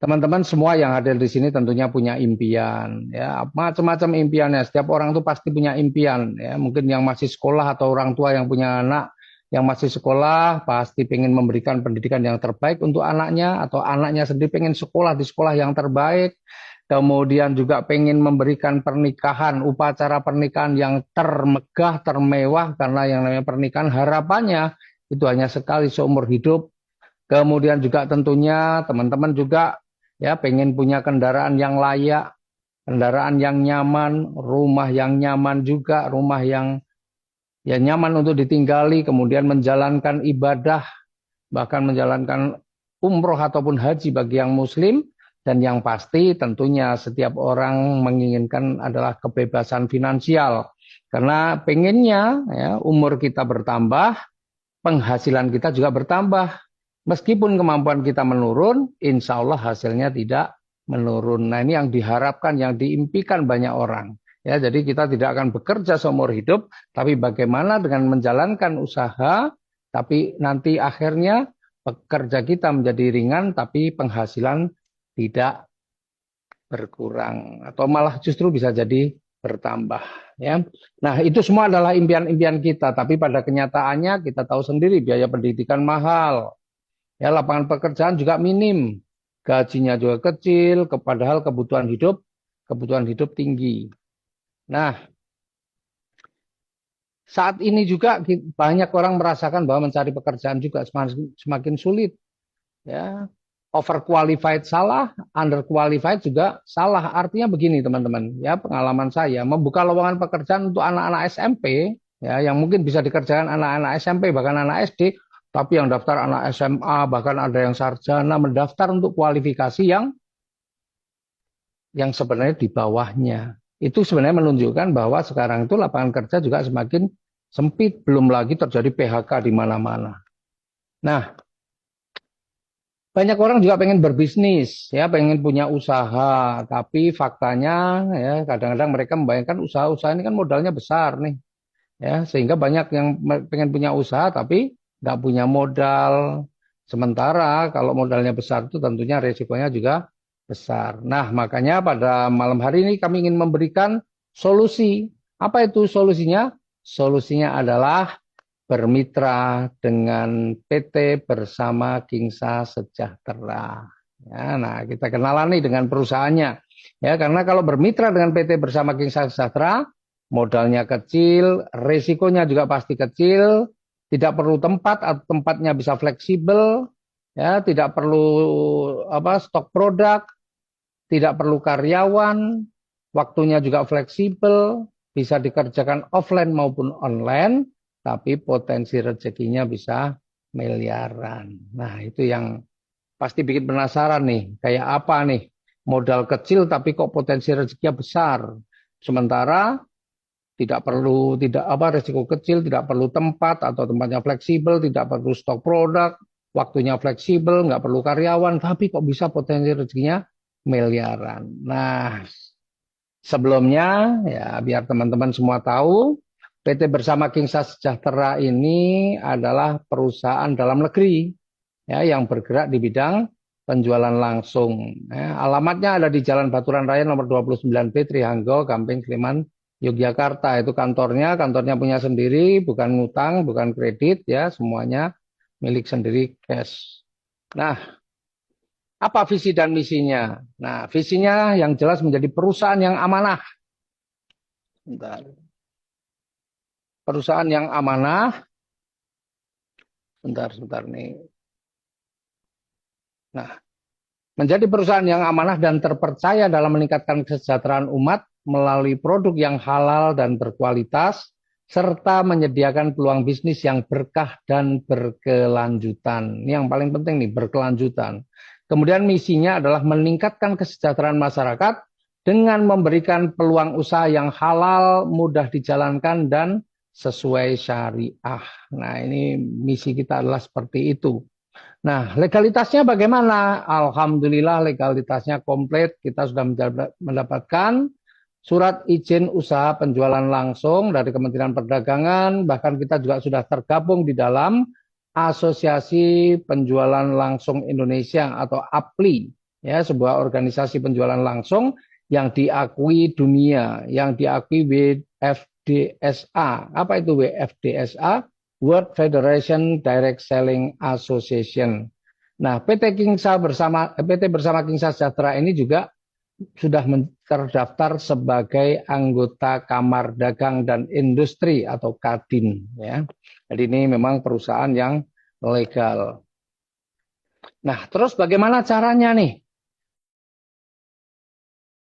Teman-teman semua yang hadir di sini tentunya punya impian, ya macam-macam impiannya. Setiap orang itu pasti punya impian, ya. Mungkin yang masih sekolah atau orang tua yang punya anak yang masih sekolah pasti pengen memberikan pendidikan yang terbaik untuk anaknya, atau anaknya sendiri pengen sekolah di sekolah yang terbaik. Kemudian juga pengen memberikan pernikahan, upacara pernikahan yang termegah, termewah, karena yang namanya pernikahan harapannya itu hanya sekali seumur hidup. Kemudian juga tentunya teman-teman juga ya pengen punya kendaraan yang layak, kendaraan yang nyaman, rumah yang nyaman juga, rumah yang ya nyaman untuk ditinggali, kemudian menjalankan ibadah, bahkan menjalankan umroh ataupun haji bagi yang muslim. Dan yang pasti tentunya setiap orang menginginkan adalah kebebasan finansial. Karena pengennya ya, umur kita bertambah, penghasilan kita juga bertambah. Meskipun kemampuan kita menurun, insya Allah hasilnya tidak menurun. Nah, ini yang diharapkan, yang diimpikan banyak orang. Ya, jadi kita tidak akan bekerja seumur hidup, tapi bagaimana dengan menjalankan usaha, tapi nanti akhirnya pekerja kita menjadi ringan, tapi penghasilan tidak berkurang, atau malah justru bisa jadi bertambah. Ya, nah itu semua adalah impian-impian kita, tapi pada kenyataannya kita tahu sendiri biaya pendidikan mahal. Ya, lapangan pekerjaan juga minim, gajinya juga kecil, padahal kebutuhan hidup tinggi. Nah, saat ini juga banyak orang merasakan bahwa mencari pekerjaan juga semakin sulit. Ya, overqualified salah, underqualified juga salah. Artinya begini teman-teman, ya pengalaman saya membuka lowongan pekerjaan untuk anak-anak SMP, ya yang mungkin bisa dikerjakan anak-anak SMP bahkan anak SD, tapi yang daftar anak SMA bahkan ada yang sarjana mendaftar untuk kualifikasi yang sebenarnya di bawahnya. Itu sebenarnya menunjukkan bahwa sekarang itu lapangan kerja juga semakin sempit, belum lagi terjadi PHK di mana-mana. Nah, banyak orang juga pengen berbisnis, ya, pengen punya usaha, tapi faktanya, ya, kadang-kadang mereka membayangkan usaha-usaha ini kan modalnya besar nih, ya, sehingga banyak yang pengen punya usaha tapi nggak punya modal. Sementara kalau modalnya besar itu tentunya resikonya juga besar. Nah, makanya pada malam hari ini kami ingin memberikan solusi. Apa itu solusinya? Solusinya adalah bermitra dengan PT Bersama Kingsa Sejahtera. Ya, nah, kita kenalan nih dengan perusahaannya. Ya, karena kalau bermitra dengan PT Bersama Kingsa Sejahtera, modalnya kecil, risikonya juga pasti kecil, tidak perlu tempat atau tempatnya bisa fleksibel, ya, tidak perlu stok produk, tidak perlu karyawan, waktunya juga fleksibel, bisa dikerjakan offline maupun online, tapi potensi rezekinya bisa miliaran. Nah, itu yang pasti bikin penasaran nih, kayak apa nih? Modal kecil tapi kok potensi rezekinya besar. Sementara tidak resiko kecil, tidak perlu tempat atau tempatnya fleksibel, tidak perlu stok produk, waktunya fleksibel, nggak perlu karyawan, tapi kok bisa potensi rezekinya miliaran. Nah, sebelumnya ya biar teman-teman semua tahu, PT Bersama Kingsa Sejahtera ini adalah perusahaan dalam negeri ya yang bergerak di bidang penjualan langsung. Ya, alamatnya ada di Jalan Baturan Raya nomor 29B Trihanggo, Gamping Sleman, Yogyakarta. Itu kantornya punya sendiri, bukan ngutang, bukan kredit ya, semuanya milik sendiri cash. Nah, apa visi dan misinya? Nah, visinya yang jelas menjadi perusahaan yang amanah. Bentar. Perusahaan yang amanah. Sebentar nih. Nah, menjadi perusahaan yang amanah dan terpercaya dalam meningkatkan kesejahteraan umat melalui produk yang halal dan berkualitas, serta menyediakan peluang bisnis yang berkah dan berkelanjutan. Ini yang paling penting nih, berkelanjutan. Kemudian misinya adalah meningkatkan kesejahteraan masyarakat dengan memberikan peluang usaha yang halal, mudah dijalankan, dan sesuai syariah. Nah, ini misi kita adalah seperti itu. Nah, legalitasnya bagaimana? Alhamdulillah legalitasnya komplit. Kita sudah mendapatkan surat izin usaha penjualan langsung dari Kementerian Perdagangan. Bahkan kita juga sudah tergabung di dalam Asosiasi Penjualan Langsung Indonesia atau APLI. Ya, sebuah organisasi penjualan langsung yang diakui dunia, yang diakui WFDSA. Apa itu WFDSA? World Federation Direct Selling Association. Nah, PT Bersama Kingsa Sejahtera ini juga sudah terdaftar sebagai anggota Kamar Dagang dan Industri atau Kadin, ya. Jadi ini memang perusahaan yang legal. Nah, terus bagaimana caranya nih?